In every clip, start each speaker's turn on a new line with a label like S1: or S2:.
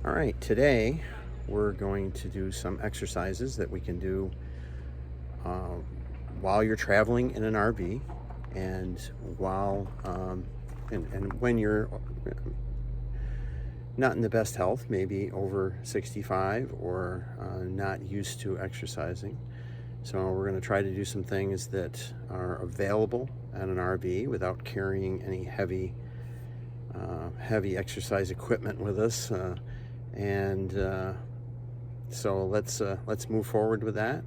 S1: All right, today we're going to do some exercises that we can do uh, while you're traveling in an RV and while and when you're not in the best health, maybe over 65 or not used to exercising. So we're going to try to do some things that are available at an RV without carrying any heavy exercise equipment with us. So let's move forward with that,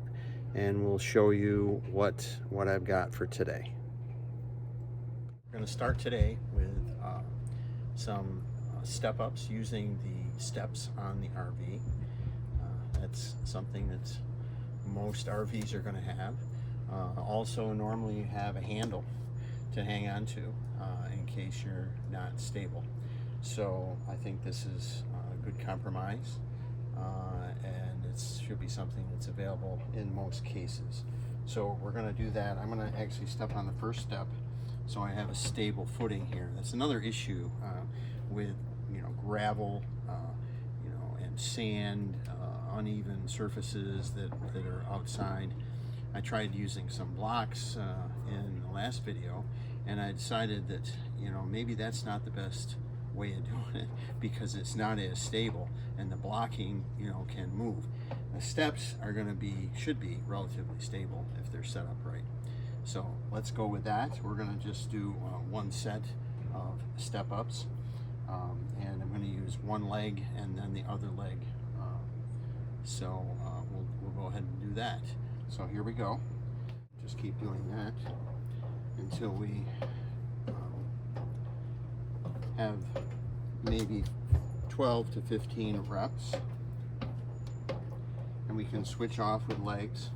S1: and we'll show you what I've got for today. We're going to start today with some step-ups using the steps on the RV. That's something that most RVs are going to have. Also, normally you have a handle to hang on to in case you're not stable. So I think this is a good compromise, and it should be something that's available in most cases. So we're going to do that. I'm going to actually step on the first step so I have a stable footing here. That's another issue with gravel, and sand, uneven surfaces that are outside. I tried using some blocks in the last video, and I decided that maybe that's not the best way of doing it because it's not as stable, and the blocking can move. The steps are should be relatively stable if they're set up right. So let's go with that. We're going to just do one set of step ups, and I'm going to use one leg and then the other leg. We'll go ahead and do that. So here we go. Just keep doing that until we have maybe 12 to 15 reps, and we can switch off with legs.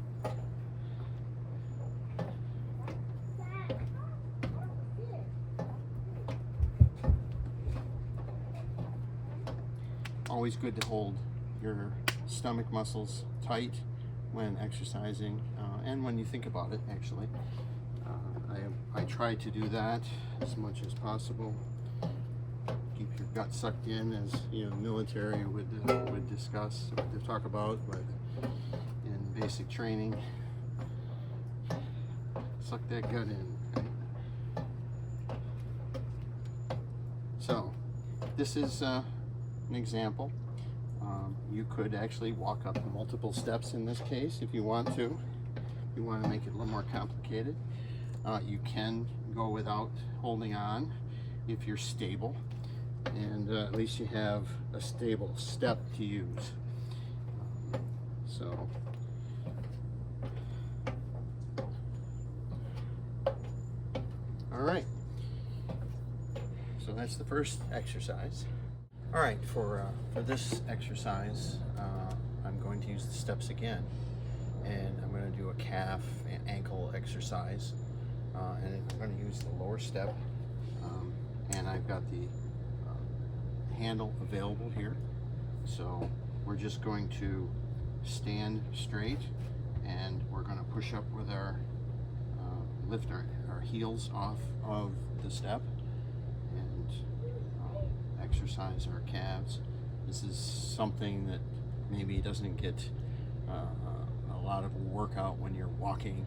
S1: Always good to hold your stomach muscles tight when exercising, and when you think about it, actually. I try to do that as much as possible. Keep your gut sucked in, as the military would discuss or to talk about, but in basic training, suck that gut in. Okay? So this is an example. You could actually walk up multiple steps in this case if you want to. If you want to make it a little more complicated, you can go without holding on if you're stable, and at least you have a stable step to use. All right, so that's the first exercise. All right, for this exercise, I'm going to use the steps again, and I'm going to do a calf and ankle exercise, and I'm going to use the lower step, and I've got the handle available here. So we're just going to stand straight, and we're going to push up with our lift our heels off of the step, and exercise our calves. This is something that maybe doesn't get a lot of workout when you're walking.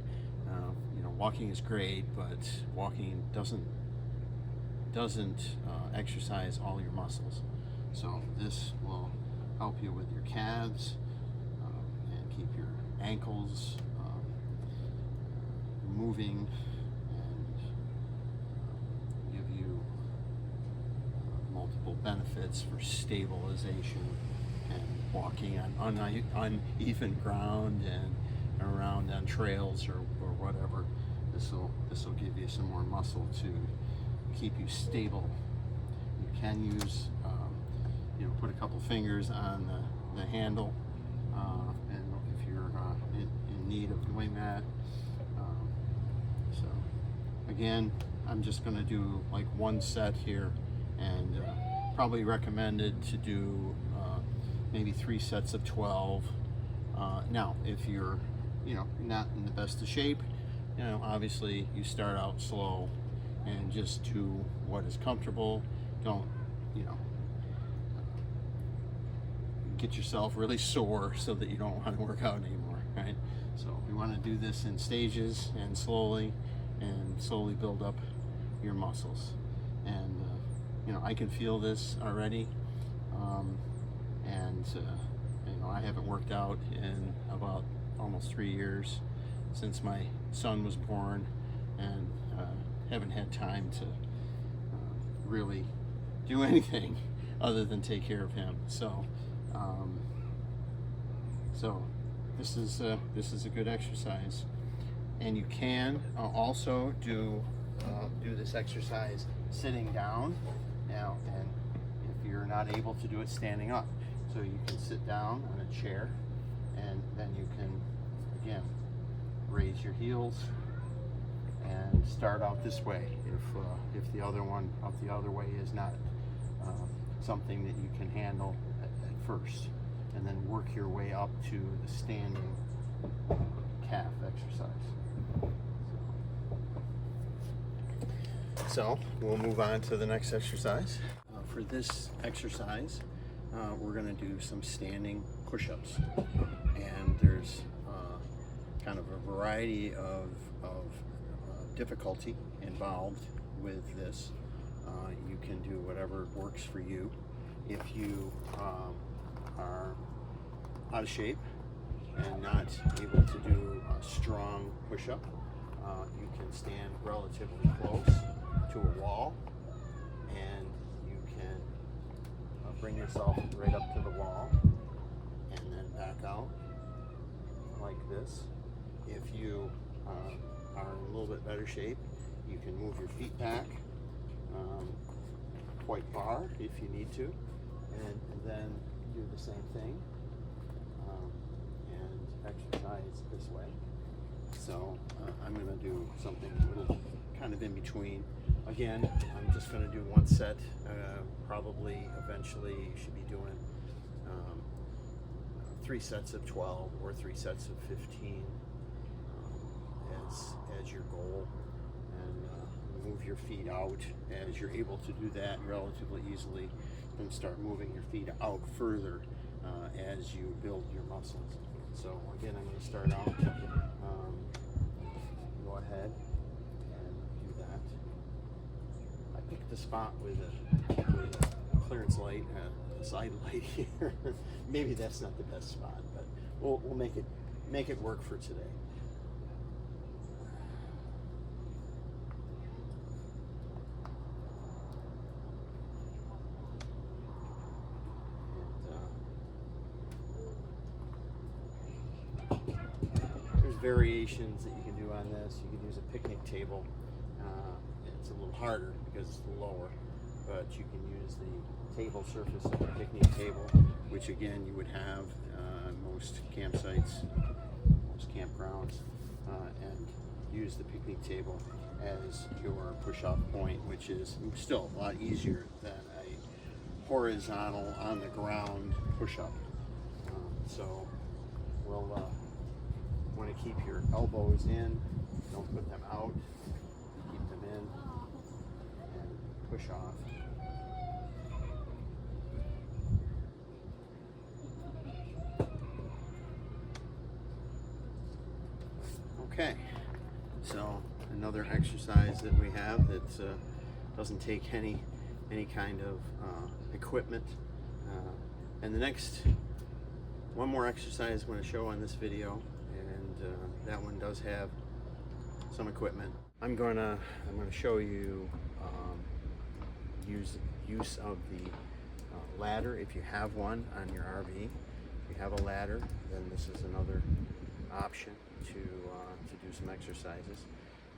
S1: Walking is great, but walking doesn't exercise all your muscles. So this will help you with your calves, and keep your ankles moving, and give you multiple benefits for stabilization and walking on uneven ground and around on trails or whatever. This will give you some more muscle to keep you stable. You can use put a couple fingers on the handle, and if you're in need of doing that. So again, I'm just going to do like one set here, and probably recommended to do maybe 3 sets of 12. Now, if you're not in the best of shape, obviously you start out slow and just do what is comfortable. Don't get yourself really sore so that you don't want to work out anymore, right? So we want to do this in stages and slowly build up your muscles. And you know, I can feel this already. You know, I haven't worked out in about almost 3 years since my son was born, and haven't had time to really do anything other than take care of him. So this is a good exercise, and you can also do this exercise sitting down now, and if you're not able to do it standing up, so you can sit down on a chair, and then you can again raise your heels and start out this way if the other way is not something that you can handle at first, and then work your way up to the standing calf exercise. So we'll move on to the next exercise. For this exercise, we're going to do some standing push-ups, and there's kind of a variety of difficulty involved with this. You can do whatever works for you. If you are out of shape and not able to do a strong push-up, you can stand relatively close to a wall, and you can bring yourself right up to the wall and then back out like this. If you are in a little bit better shape, you can move your feet back quite far if you need to, and then do the same thing and exercise this way. So I'm going to do something a little kind of in between. Again, I'm just going to do one set. Probably eventually you should be doing 3 sets of 12 or 3 sets of 15 as your goal, and move your feet out as you're able to do that relatively easily, and start moving your feet out further as you build your muscles. So again, I'm going to start out, go ahead and do that. I picked a spot with a clearance light, a side light here. Maybe that's not the best spot, but we'll make it work for today. Variations that you can do on this. You can use a picnic table. It's a little harder because it's lower, but you can use the table surface of a picnic table, which again you would have most campsites, most campgrounds, and use the picnic table as your push-off point, which is still a lot easier than a horizontal on the ground push-up. So we'll want to keep your elbows in, don't put them out, keep them in, and push off. Okay, so another exercise that we have that doesn't take any kind of equipment. And the next one more exercise I'm going to show on this video, that one does have some equipment. I'm going to show you use of the ladder if you have one on your RV. If you have a ladder, then this is another option to do some exercises.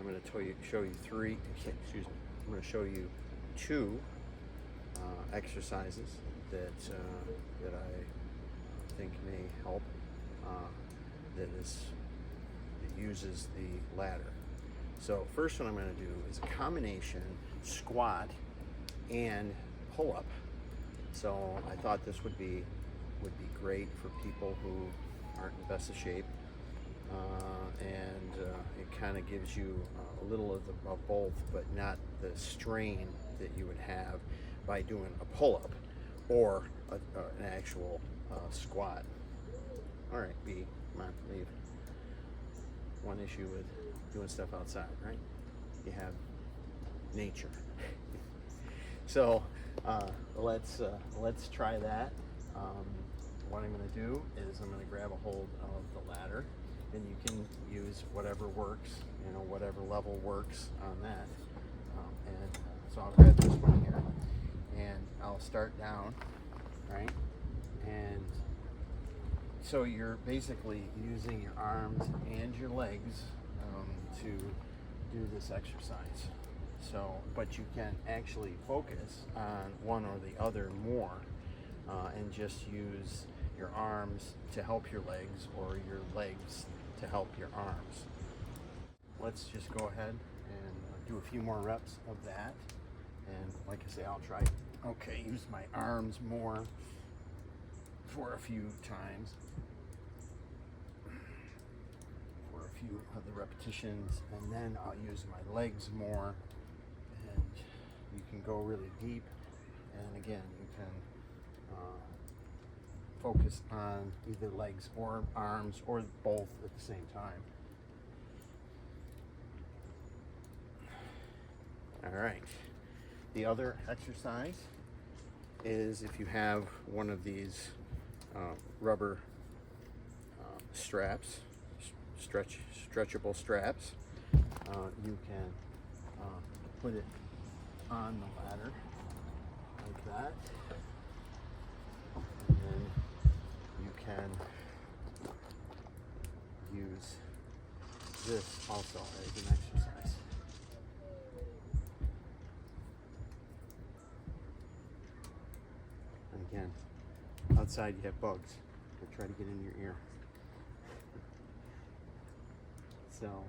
S1: I'm going to show you three. Excuse me. I'm going to show you 2 exercises that I think may help. That uses the ladder. So first one I'm going to do is a combination squat and pull-up. So I thought this would be great for people who aren't in the best of shape, and it kind of gives you a little of both, but not the strain that you would have by doing a pull-up or an actual squat. All right, B, come on, leave. One issue with doing stuff outside, right? You have nature. So let's try that. What I'm going to do is I'm going to grab a hold of the ladder, and you can use whatever works, whatever level works on that. So I'll grab this one here, and I'll start down, right? And so you're basically using your arms and your legs to do this exercise. So, but you can actually focus on one or the other more, and just use your arms to help your legs, or your legs to help your arms. Let's just go ahead and do a few more reps of that. And like I say, I'll try, use my arms more for a few times, for a few of the repetitions, and then I'll use my legs more, and you can go really deep, and again, you can focus on either legs or arms, or both at the same time. All right. The other exercise is, if you have one of these rubber straps, stretchable straps, you can put it on the ladder like that, and then you can use this also as an exercise. And again, outside you have bugs that try to get in your ear. So,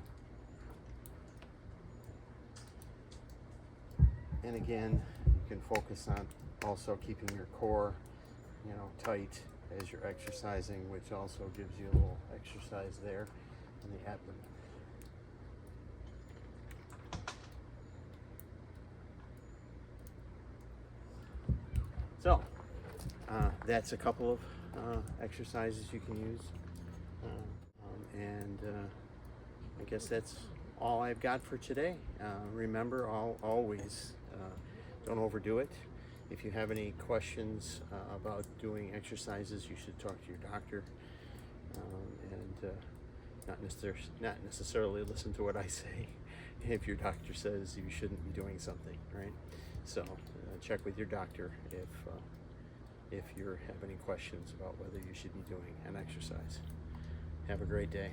S1: and again, you can focus on also keeping your core, tight as you're exercising, which also gives you a little exercise there in the abdomen. So, that's a couple of exercises you can use, and I guess that's all I've got for today. Remember, always don't overdo it. If you have any questions about doing exercises, you should talk to your doctor, and not necessarily listen to what I say if your doctor says you shouldn't be doing something, right? So check with your doctor if you have any questions about whether you should be doing an exercise. Have a great day.